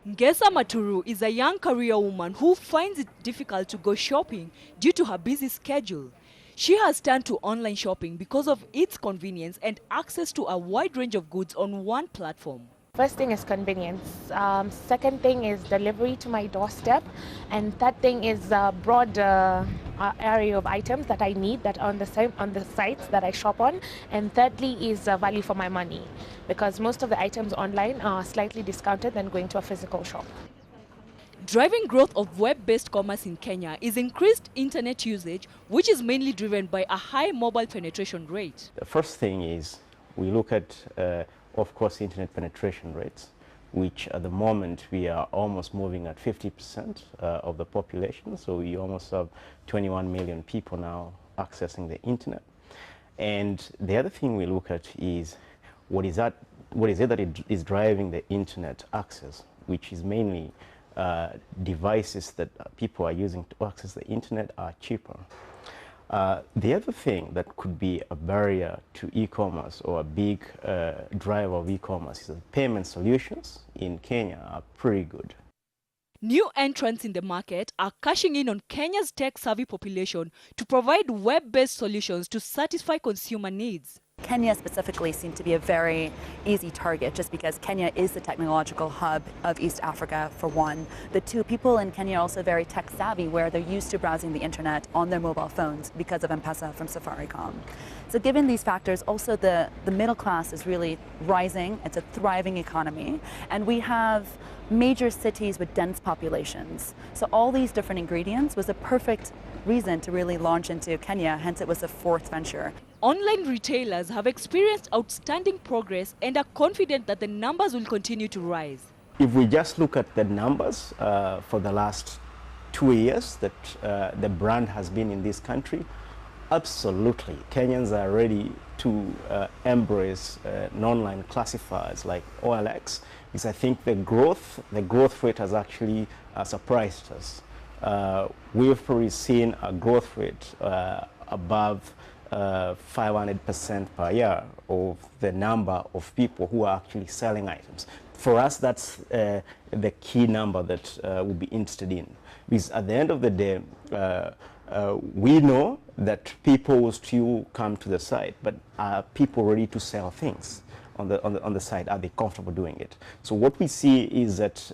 Ngesa Maturu is a young career woman who finds it difficult to go shopping due to her busy schedule. She has turned to online shopping because of its convenience and access to a wide range of goods on one platform. First thing is convenience. Second thing is delivery to my doorstep. And third thing is a broad area of items that I need that are on the sites that I shop on. And thirdly is value for my money, because most of the items online are slightly discounted than going to a physical shop. Driving growth of web-based commerce in Kenya is increased internet usage, which is mainly driven by a high mobile penetration rate. The first thing is we look at, of course, internet penetration rates, which at the moment we are almost moving at 50% of the population. So we almost have 21 million people now accessing the internet. And the other thing we look at is what is it that is driving the internet access, which is mainly devices that people are using to access the internet are cheaper. The other thing that could be a barrier to e-commerce or a big driver of e-commerce is that payment solutions in Kenya are pretty good. New entrants in the market are cashing in on Kenya's tech-savvy population to provide web-based solutions to satisfy consumer needs. Kenya specifically seemed to be a very easy target just because Kenya is the technological hub of East Africa, for one. The two, people in Kenya are also very tech savvy, where they're used to browsing the internet on their mobile phones because of M-Pesa from Safaricom. So given these factors, also the middle class is really rising. It's a thriving economy. And we have major cities with dense populations. So all these different ingredients was a perfect reason to really launch into Kenya, hence it was a fourth venture. Online retailers have experienced outstanding progress and are confident that the numbers will continue to rise. If we just look at the numbers for the last 2 years that the brand has been in this country, absolutely, Kenyans are ready to embrace online classifiers like OLX, because I think the growth rate has actually surprised us. We've probably seen a growth rate above 500% per year of the number of people who are actually selling items. For us, that's the key number that we'll be interested in. Because at the end of the day, we know that people will still come to the site, but are people ready to sell things on the site? Are they comfortable doing it? So what we see is that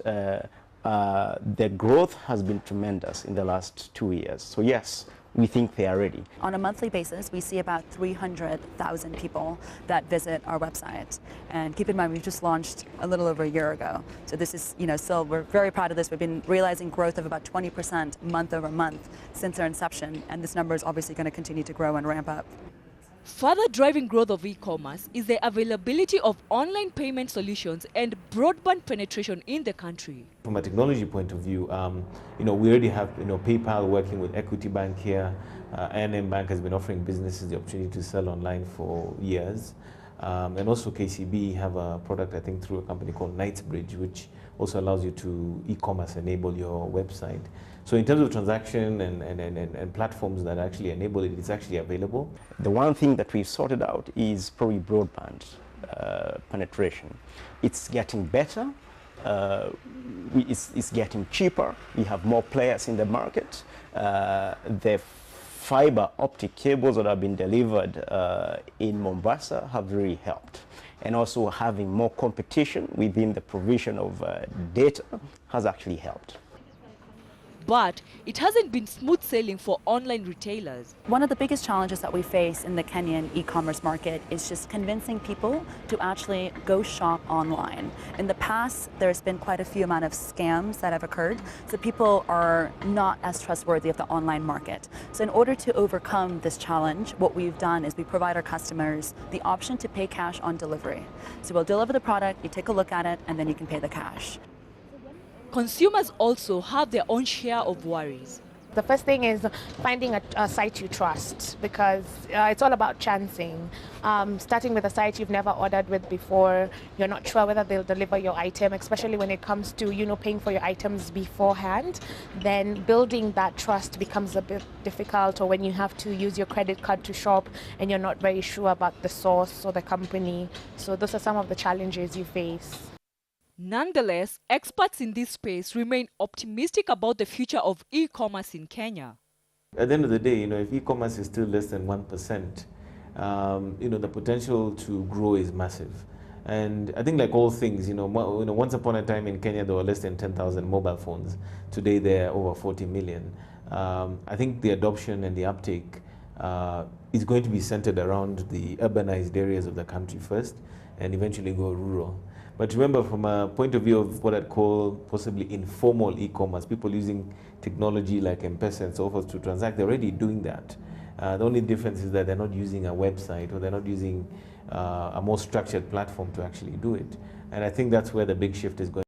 the growth has been tremendous in the last 2 years. So yes, we think they are ready. On a monthly basis, we see about 300,000 people that visit our website. And keep in mind, we've just launched a little over a year ago. So this is, still, we're very proud of this. We've been realizing growth of about 20% month over month since our inception. And this number is obviously going to continue to grow and ramp up. Further driving growth of e-commerce is the availability of online payment solutions and broadband penetration in the country. From a technology point of view, we already have PayPal working with Equity Bank here. NM Bank has been offering businesses the opportunity to sell online for years. And also KCB have a product, I think, through a company called Knightsbridge, which also allows you to e-commerce enable your website. So in terms of transaction and platforms that actually enable it, it's actually available. The one thing that we've sorted out is probably broadband penetration. It's getting better. It's getting cheaper. We have more players in the market. The fiber optic cables that have been delivered in Mombasa have really helped. And also having more competition within the provision of data has actually helped. But it hasn't been smooth sailing for online retailers. One of the biggest challenges that we face in the Kenyan e-commerce market is just convincing people to actually go shop online. In the past, there's been quite a few amount of scams that have occurred, so people are not as trustworthy of the online market. So in order to overcome this challenge, what we've done is we provide our customers the option to pay cash on delivery. So we'll deliver the product, you take a look at it, and then you can pay the cash. Consumers also have their own share of worries. The first thing is finding a site you trust, because it's all about chancing. Starting with a site you've never ordered with before, you're not sure whether they'll deliver your item, especially when it comes to paying for your items beforehand. Then building that trust becomes a bit difficult, or when you have to use your credit card to shop and you're not very sure about the source or the company. So those are some of the challenges you face. Nonetheless, experts in this space remain optimistic about the future of e-commerce in Kenya. At the end of the day, if e-commerce is still less than 1%, the potential to grow is massive. And I think, like all things, once upon a time in Kenya there were less than 10,000 mobile phones. Today there are over 40 million. I think the adoption and the uptake is going to be centered around the urbanized areas of the country first, and eventually go rural. But remember, from a point of view of what I'd call possibly informal e-commerce, people using technology like M-Pesa and so forth to transact, they're already doing that. The only difference is that they're not using a website, or they're not using a more structured platform to actually do it. And I think that's where the big shift is going.